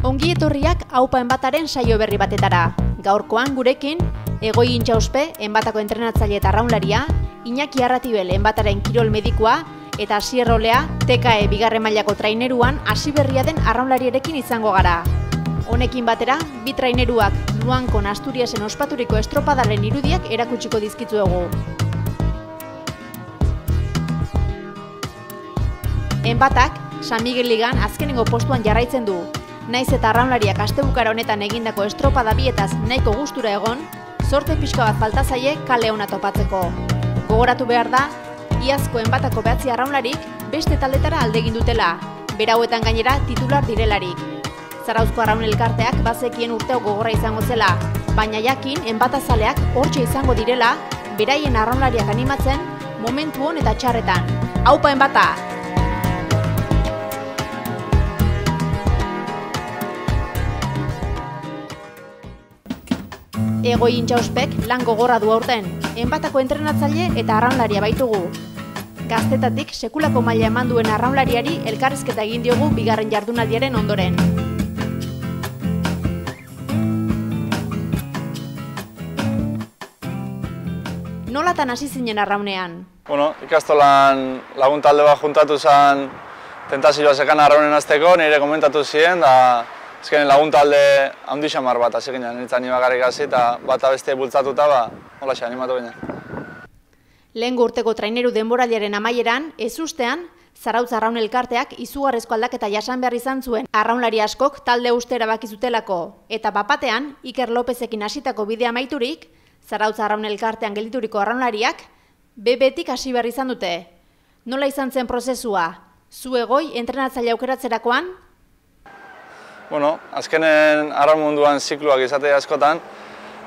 Ongi etorriak Aupa Enbataren saio berri batetara. Gaurkoan gurekin, Egoi Intxauspe, Enbatako entrenatzaile eta arraunlaria, Iñaki Arratibel, Enbataren kirol medikua, eta Asier Olea, TKE bigarren mailako traineruan hasi berria den arraunlariarekin izango gara. Honekin batera, bi traineruak Luankon Asturiasen ospaturiko estropadaren irudiak erakutsiko dizkitzuegu. Enbatak, San Miguel Ligan azkenengo postuan jarraitzen du. Naiz eta arraunlariak astebukara honetan egindako estropada bietaz nahiko gustura egon, zorte pixka bat falta zaie kale ona topatzeko. Gogoratu behar da, iazko Enbatako 9 arraunlarik beste taldetara alde egin dutela, berauetan gainera titular direlarik. Zarauzko Arraun Elkarteak bazekien urteo gogorra izango zela, baina jakin Enbatazaleak hortxe izango direla, beraien arraunlariak animatzen momentu hon eta txarretan. Aupa Enbata! Egoi Intxauspek lan gogorra du aurten, Enbatako entrenatzaile eta arraunlaria baitugu. Gaztetatik sekulako maila eman duen arraunlariari elkarrizketa egin diogu bigarren jardunaldiaren ondoren. Nolatan hasi zinen arraunean? Ikastolan lagun talde bat juntatu zen tentazioa zekan arraunen azteko, nire komentatu ziren, da ezkenen lagun talde handi xamar bat hasi ginen, nintzen ni bakarrik hasi eta bata bestia bultzatuta, holaxe animatu ginen. Lehengo urteko traineru denboraldiaren amaieran, ezustean, Zarautz Arraun Elkarteak izugarrezko aldaketa jasan behar izan zuen arraunlari askok talde ustera bakizutelako, eta bapatean, Iker Lopezekin hasitako bidea amaiturik, Zarautz Arraun Elkartean geldituriko arraunlariak, bebetik hasi behar izan dute. Nola izan zen prozesua? Zu Egoi entrenatzaile aukeratzerakoan? Azkenen arraun munduan zikloak izatea askotan,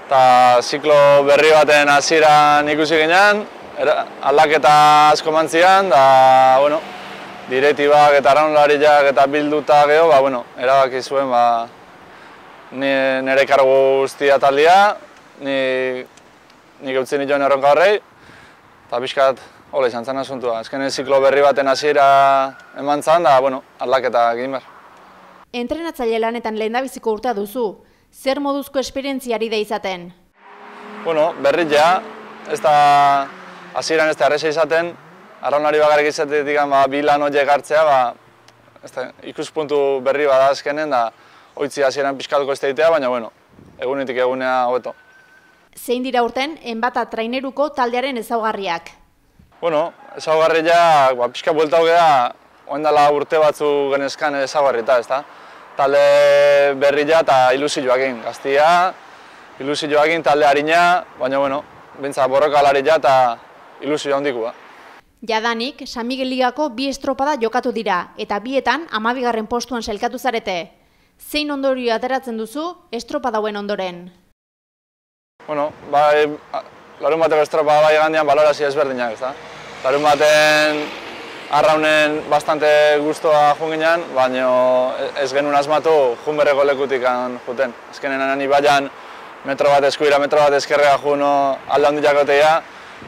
eta ziklo berri baten hasieran ikusi ginen, aldaketa asko mantzian, da, direktibak eta arraunlariak eta bilduta geho, erabaki zuen, nire kargu guztia taldia, nik eutzen nituen erronka horrei, eta pixkat, hola izan zen asuntua. Azkenen ziklo berri baten hasiera eman zen, da, aldaketa egin behar. Entrenatzaile lanetan lehendabiziko urtea duzu. Zer moduzko esperientziari da izaten? Berriz ja, ez da hasieran ez da erreza izaten, arraunlari bakarrik izatetik bi lan horiek hartzea, ikuspuntu berri bada azkenen, da oitzi hasieran pixkatuko ez egitea, baina egunetik egunea hobeto. Zein dira urten Enbata traineruko taldearen ezaugarriak? Ezaugarria pixka buelta hogea, oendala urte batzu genezkan ezaugarrita, ezta? Talde berria eta ilusioakin, gaztia, ilusioakin, talde harina, baina, bentsa borrokalaria eta ilusio handikua. Jadanik, San Miguel Ligako 2 estropada jokatu dira, eta bietan 12. postuan sailkatu zarete. Zein ondorio ateratzen duzu estropada hauen ondoren? Larun bateko estropada bai gandian balorazio ezberdinak, ezta? Larun baten arraunen bastante gustoa jun ginen, baina ez genuen asmatu jun berreko lekutik juten. Ezkenen ani baian metro bat eskuira, metro bat eskerrega jun alde handiak oteia,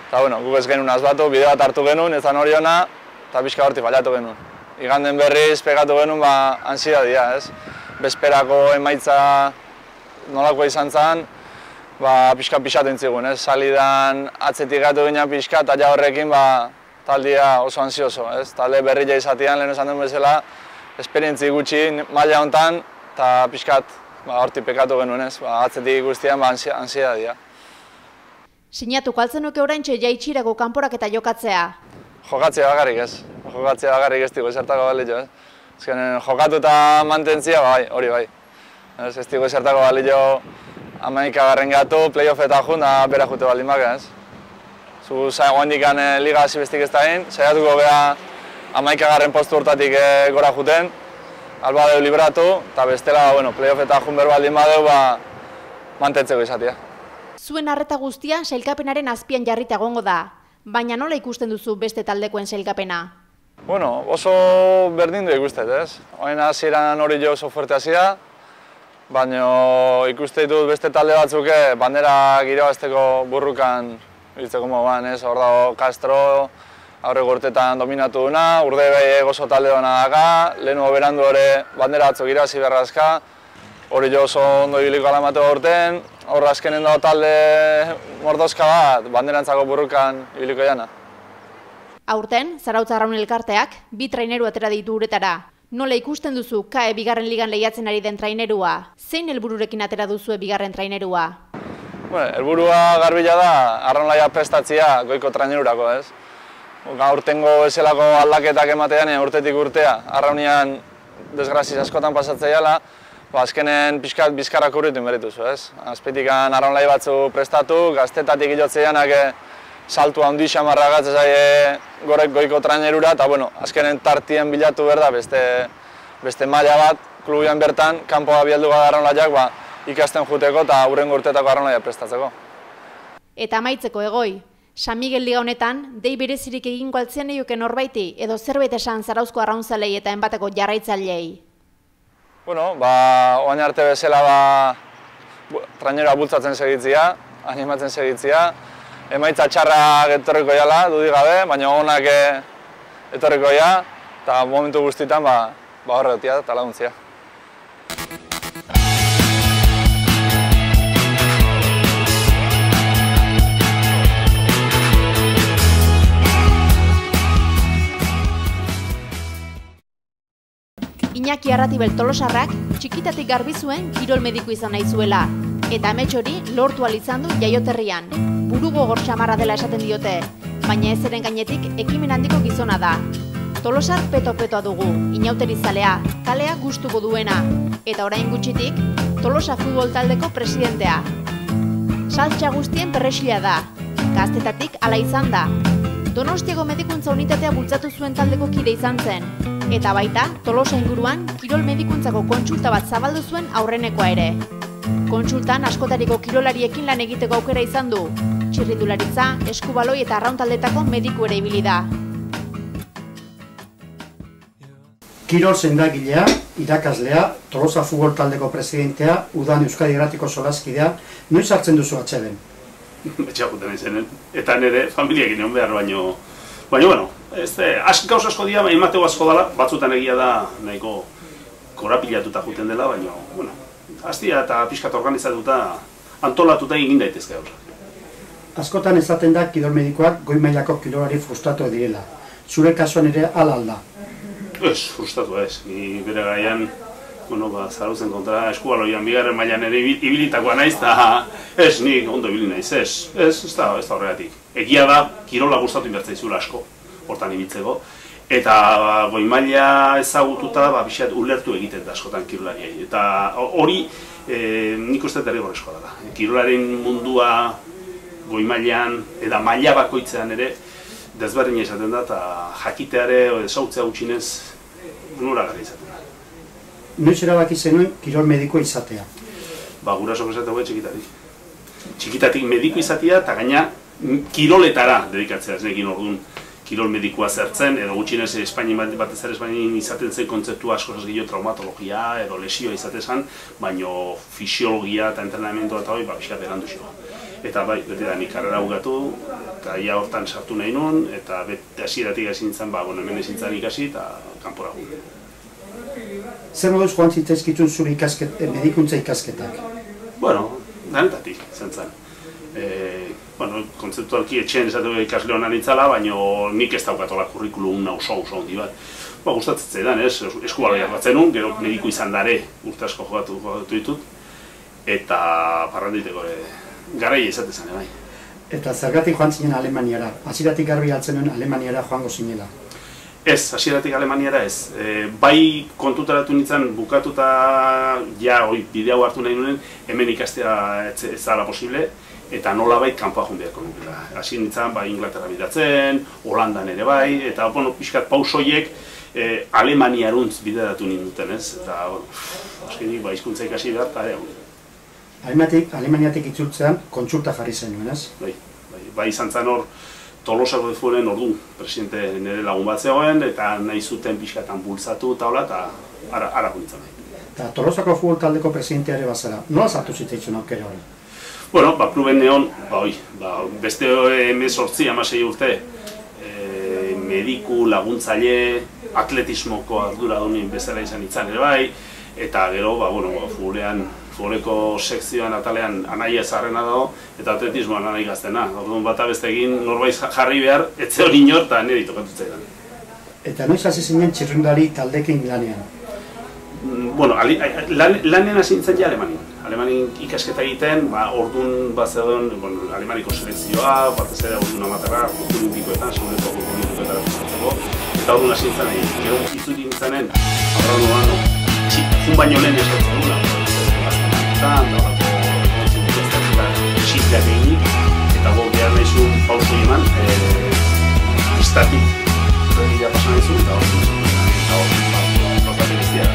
eta guk ez genuen asmatu, bide bat hartu genuen, ez da hori ona, eta pixka horti fallatu genuen. Iganden berriz pegatu genuen, ansiadia, ez? Bezperako emaitza nolakoa izan zen, pixka pixatu entzigun, ez? Salidan atzetik gatu ginen pixka, eta ja horrekin, taldia oso ansioso, ez? Talde berria izatean, lehen esan duen bezala, esperientzi gutxi maila honetan, eta pixkat horti pekatu genuen, ez? Atzetik guztian, ansiadia. Sinatuko altzen nuke oraintxe jaitxirako kanporak eta jokatzea? Jokatzea bakarrik ez. Jokatzea bakarrik ez digo esertako balio, ez? Ezkenen jokatu eta mantentzia, hori bai. Ez digo esertako balio 11. gatu, playoffeta jun da bera jute baldin baka, ez? Zu zagoendikan liga hasi bestik ez da egin, saiatuko geha 11. postu hortatik gora juten, albadeu libratu, eta bestela, playoffeta jun behar baldin badeu, mantentzeko izatea. Zuen arreta guztia sailkapenaren azpian jarrita egongo da, baina nola ikusten duzu beste taldekoen sailkapena? Bueno, oso berdindu ikustet, ez? Oain hasieran hori jo oso fuerte hasia, baina ikuste ditut beste talde batzuke bandera irabazteko burrukan hiltzeko moduan, ez? Hor dago Castro, aurre urtetan dominatu duna, Urdebei oso talde hona daka, lehenugo berandu hori bandera batzuk irabazi berrazka, hori jo oso ondo ibiliko alamatu aurten, hor azkenen dago talde mordoska bat, banderantzako burrukan ibiliko jana. Aurten, Zarautz Arraun Elkarteak, 2 traineru atera ditu uretara. Nola ikusten duzu KAE bigarren ligan lehiatzen ari den trainerua? Zein helbururekin atera duzue bigarren trainerua? Helburua garbila da, arraunlaia prestatzia goiko trainerurako, ez? Aurtengo ezelako aldaketak ematean, urtetik urtea, arraunian desgraziz askotan pasatzea jala, azkenen pixkat bizkarrak urritu inberituzu, ez? Azpitikan arraunlai batzu prestatu, gaztetatik hilotzeanak saltu handi xamarra gatzez gorek goiko trainerura, eta azkenen tartien bilatu behar da beste maila bat, klubian bertan, kanpoa bialdu gara arraunlaiak ikasten juteko eta hurrengo urtetako arraunlaia prestatzeko. Eta amaitzeko Egoi, San Miguel Liga honetan, dei berezirik egingo altzen nioke norbaiti edo zerbait esan Zarauzko arraunzalei eta enbateko jarraitzailei? Oain arte bezala traineroa bultzatzen segitzia, animatzen segitzia, emaitza txarrak etorriko jala, dudik gabe, baina onak etorriko ja, eta momentu guztietan horretia eta laguntzia. Iñaki Arratibel Tolosarrak txikitatik garbi zuen kirol mediku izan nahi zuela, eta amets hori lortu ahal izan du jaioterrian. Buru gogor xamarra dela esaten diote, baina ez eren gainetik ekimen handiko gizona da. Tolosar peto-petoa dugu, inauterizalea, kalea gustuko duena, eta orain gutxitik, Tolosa futbol taldeko presidentea. Saltsa guztien perresila da, gaztetatik hala izan da. Donostiako medikuntza unitatea bultzatu zuen taldeko kide izan zen, eta baita Tolosa inguruan kirol medikuntzako kontsulta bat zabaldu zuen aurrenekoa ere. Kontsultan askotariko kirolariekin lan egiteko aukera izan du, txirrindularitza, eskubaloi eta arraun taldetako mediku ere ibili da. Kirol sendagilea, irakaslea, Tolosa futbol taldeko presidentea, Udan Euskadi Irratiko solaskidea, noiz hartzen duzu atseden? Etxakuten izenen, eta nire familiekin egon behar baino, gauz asko dira, emateko asko dela, batzutan egia da nahiko korapilatuta juten dela, baina, hastia eta pixkat organizatuta, antolatuta egin daitezke gaur. Askotan esaten da kirol medikoak goi mailako kirolari frustratu direla. Zure kasuan ere hala alda? Ez, frustratu ez. Ni bere garaian, Zarautzen kontra eskubaloian bigarren mailan ere ibilitakoa naiz, eta ez, nik ondo ibili naiz, ez da horregatik. Egia da, kirola gustatu inbertzea izula asko, hortan ibiltzeko, eta goi maila ezagututa, bixat ulertu egiten da askotan kirolariei. Eta hori, nik uste derrigorrezkoa da. Kirolaren mundua goi mailan, eta maila bakoitzean ere, desberdina izaten da, eta jakiteare, ezautzea gutxinez, onuragarria izaten da. Noiz erabaki zenuen kirol mediko izatea? Gurasok esateko txikitatik. Txikitatik mediko izatea eta gaina kiroletara dedikatzea ez nekin orduan kirol medikoa zertzen, edo gutxinez batez ere Espainian izaten zen kontzeptua asko gehiago traumatologia edo lesioa izaten zen, baina fisiologia eta entrenamendu eta hori pixkat erandu xo. Eta beti da nik karrera bukatu, eta ia hortan sartu nahi nuen, eta hasieratik hasi nintzen, hemen ezin zen ikasi eta kanpora gu. Zer moduz joan zitzaizkitun zure medikuntza ikasketak? Danetatik, zen. Kontzeptualki etxean esateko ikasle honan nintzala, baina nik ez daukatola kurrikulum oso handi bat. Gustatzen zaidan, eskubaloiak batzen nun, gero mediku izan dare urte asko jogatu ditut, eta parranditeko garai izatezan, bai. Eta zergatik joan zinen Alemaniara? Hasieratik garbi altzen nuen Alemaniara joango zinela? Ez, hasieratik Alemaniara ez. Bai kontutaratu nintzen bukatuta bidea hartu nahi nuen, hemen ikastea ez dala posible, eta nolabait kanpoa joan beharko nukela. Hasi nintzen Inglaterra bidatzen, Holandan ere bai, eta pixkat pausoiek Alemaniaruntz bideratu ninduten ez. Eta hizkuntza ikasi behar, eta Alemaniatik itzultzean kontsulta jarri zenuen, ez? Bai izan zen hor, Tolosako Fuelen ordu presidente nire lagun bat zegoen, eta nahi zuten pixkatan bultzatu eta hola, eta ara nintzen nahi. Eta Tolosako futbol taldeko presidenteare bazara, nola sartu zitzaitzun aukera hori? Bueno, kluben neon, beste 18-16 urte, mediku, laguntzaile, atletismoko arduradunin bezala izan ere bai, eta gero, futboleko sekzioan atalean anaia zarrena dago, eta atletismoan anai gaztena. Orduan bata beste egin norbait jarri behar, etze hori inor, eta niri tokatutza edan. Eta noiz hasi zinen txirrindulari taldekin lanean? Bueno, lanean hasi nintzen ja Alemanin. Alemanin ikasketa egiten, orduan bat zegoen Alemaniko selekzioa, batez ere orduan amaterra, Joko Olimpikoetan, segureko Joko Olimpikoetara pizatzeko, eta orduan hasi nintzen egin. Gero itzuri nintzenen, jun baino lehen eskatzen duna, xifreak eginik, eta behar nahizun pauso eman, estatik egia pasan nahizun, eta hori bestia.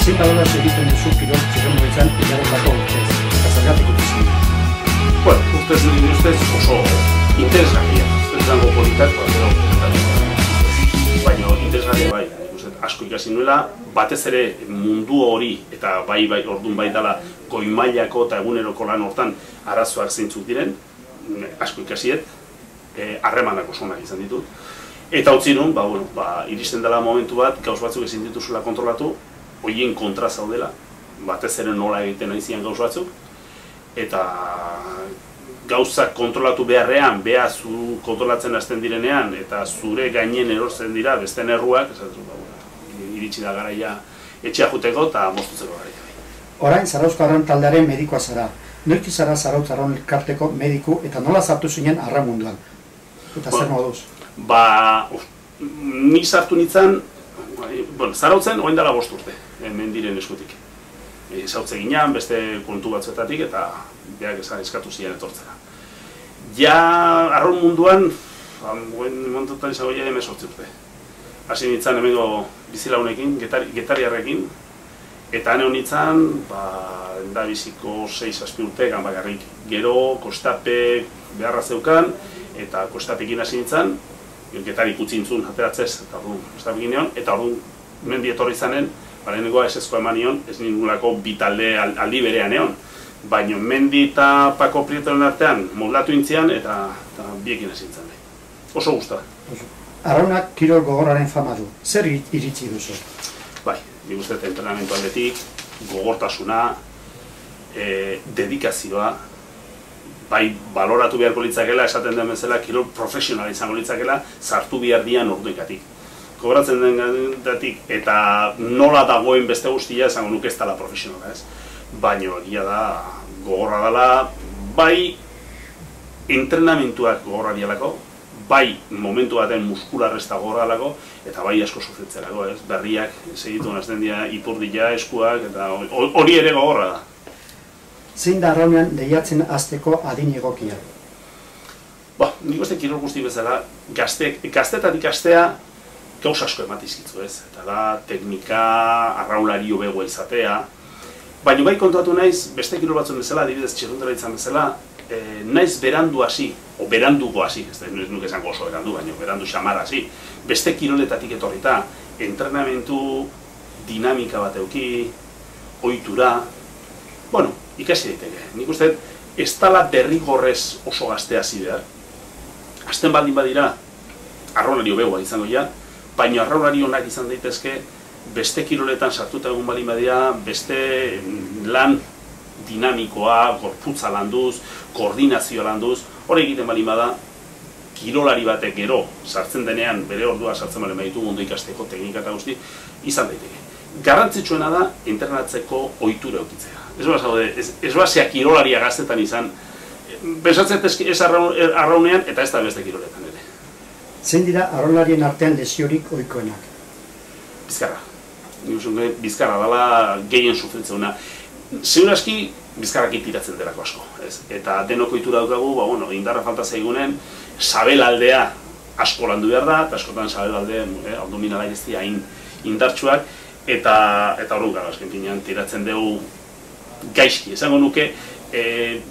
Zein baloraz egiten duzu kirol txirrindularitzan igarotako urtez, eta zergatik urtezkin? Urtez nire ustez oso interesgarria. Ez zango politak, baina interesgarria bai. Asko ikasi nuela, batez ere mundu hori, eta bai orduan bai dela goi mailako eta eguneroko lan hortan arazoak zeintzuk diren, asko ikasiet, harremanak oso onak izan ditut. Eta utzi nun, iristen dela momentu bat, gauz batzuk ezin dituzula kontrolatu, horien kontra zaudela, batez ere nola egiten nahi zian gauz batzuk, eta gauzak kontrolatu beharrean, zu kontrolatzen hasten direnean, eta zure gainen erortzen dira beste erruak, iritsi da garaia etxea juteko eta moztutzeko garaia. Orain, Zarauzko Arraun taldearen medikoa zara. Noizki zara Zarauz Arraun elkarteko mediku eta nola sartu zinen arraun munduan? Eta zer moduz? Nik sartu nintzen, Zarautzen orain dela 5 urte, hemen diren eskutik. Zautze ginean, beste kontu batzuetatik eta beak eskatu ziren etortzera. Ja, arraun munduan, montutan izango ja 18 urte. Hasi nintzen hemengo bizilaunekin, getariarrekin, eta hane honitzen, da biziko 6-7 urteekan bakarrik. Gero, kostapek beharra zeukan, eta kostapekin hasi nintzen, getarik utzintzun ateratzez, eta orduan kostapekin neon, eta orduan mendi etorri izanen, lehenengoa esezko eman nion, ez ningulako bi talde aldi berean egon. Baina mendi eta Pako Prietoren artean moldatu intzian, eta biekin hasi nintzen. Oso guztua. Arraunak kirol gogorraren fama du. Zer iritsi duzu? Bai, nik uste entrenamendu aldetik, gogortasuna, dedikazioa, bai baloratu beharko litzakela, esaten den bezala, kirol profesionala izango litzakela, sartu behar dian orduikatik. Kobratzen den datik, eta nola dagoen beste guztia, esango nuke ez dela profesionala, ez? Baina egia da, gogorra dela, bai entrenamentuak gogorra dialako, bai momentu baten muskularrezta gogorralako, eta bai asko sufritzerako, ez? Berriak segitu nazten dira ipurdia, eskuak, eta hori ere gogorra da. Zein da arraunean lehiatzen hasteko adin egokia? Nik uste kirol guzti bezala, gaztetatik astea gauz asko ematizkitzu, ez? Eta da, teknika, arraunlari hobego izatea, baina bai kontuatu naiz, beste kirol batzuen bezala, adibidez txirrindularitzan bezala, naiz berandu hasi, o beranduko hasi, ez nuke esango oso berandu, baina berandu xamar hasi, beste kiroletatik etorrita, entrenamentu, dinamika bat euki, ohitura, ikasi daiteke. Nik uste, ez dela derrigorrez oso gazte hasi behar. Hasten baldin badira, arraunlari hobegoa izango ja, baina arraunlari onak izan daitezke, beste kiroletan sartuta egun baldin badira, beste lan dinamikoa, gorputza landuz, koordinazio landuz, hori egiten baldin bada, kirolari batek gero sartzen denean, bere ordua sartzen baldin baditu ondo ikasteko teknika eta guzti, izan daiteke. Garrantzitsuena da, entrenatzeko ohitura eukitzea. Ez basea kirolaria gaztetan izan, besatzen ez arraunean eta ez da beste kiroletan ere. Zein dira arraunlarien artean lesiorik ohikoenak? Bizkarra. Bizkarra dela gehien sufritzeuna. Segurazki, bizkarrak tiratzen delako asko. Eta denok ohitura daukagu, indarra falta zaigunen, sabelaldea asko landu behar da, eta askotan sabelaldea abdominala ez dira indartsuak, eta hori gara, azken finean tiratzen dugu gaizki, esango nuke,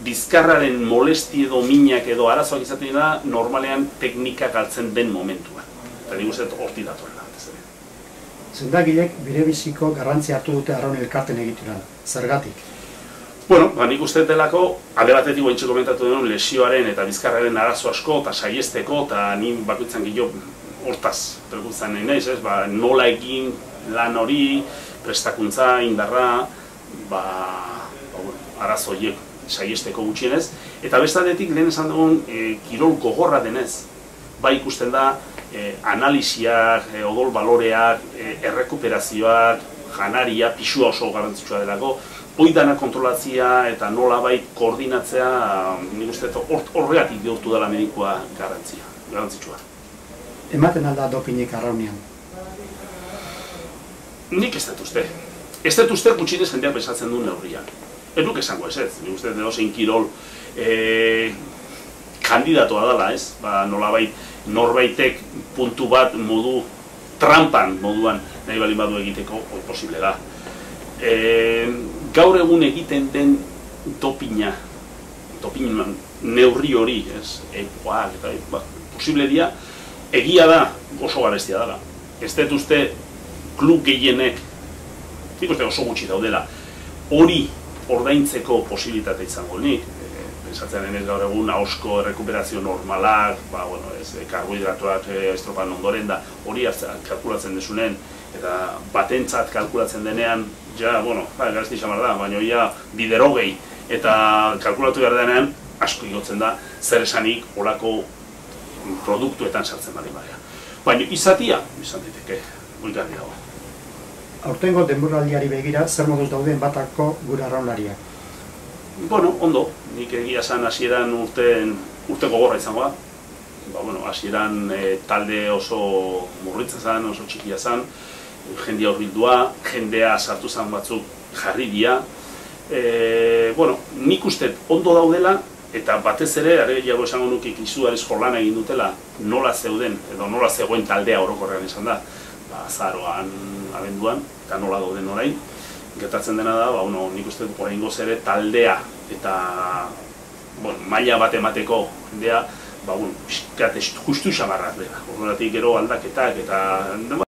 bizkarraren molesti edo minak edo arazoak izaten dira normalean teknika galtzen den momentuan. Eta nik uste horti datorrela. Sendagilek birebiziko garrantzia hartu dute arraun elkarten egituran. Zergatik? Bueno, nik uste delako, alde batetik ointxe komentatu denun lesioaren eta bizkarraren arazo asko eta saiesteko eta ni bakoitzan gehiago hortaz preocupatzen nahi naiz, nola egin lan hori, prestakuntza, indarra, arazo horiek saiesteko gutxienez. Eta bestatetik lehen esan dugun kirol gogorra denez, bai ikusten da analisiak, odol baloreak, errekuperazioak, janaria, pisua oso garrantzitsua delako, hoi dana kontrolatzea eta nola bai koordinatzea, nik uste horregatik bihurtu dela medikua garrantzitsua. Ematen alda dopinik arraunean? Nik ez dut uste. Ez dut uste gutxinez jendeak pensatzen duen neurrian. Ez duk esango ez, nik uste edozein kirol kandidatoa dela, ez? Nolabait norbaitek puntu bat modu trampan moduan nahi baldin badu egiteko posible da. Gaur egun egiten den dopina neurri hori, epoak eta posible dira, egia da oso garestia dela. Ez dut uste klub gehienek, nik uste oso gutxi daudela, hori ordaintzeko posibilitate izango nik, pensatzen denez gaur egun ahosko errekuperazio normalak, karbohidratoak estropan ondoren da, hori kalkulatzen desunen, eta batentzat kalkulatzen denean, garesti xamar da, baina ja biderogei, eta kalkulatu behar denean, asko igotzen da, zer esanik olako produktuetan sartzen bali barea. Baina izan diteke, goigarri dago. Aurtengo denboraldiari begira, zer moduz dauden batako gure arraunlariak? Ondo, nik egia zan hasieran urte gogorra izango da. Hasieran talde oso murritza zan, oso txikia zan, jendea horbildua, jendea sartu zan batzuk jarri dira. Nik uste ondo daudela, eta batez ere, gehiago esango nukik izugarriz jorlana egin dutela, nola zeuden, edo nola zegoen taldea orokorrean izan da, azaroan, abenduan, eta nola dauden orain. Gertatzen dena da, nik uste oraingoz ere taldea eta maila bat emateko jendea, justu xamarrak dela. Horregatik gero aldaketak eta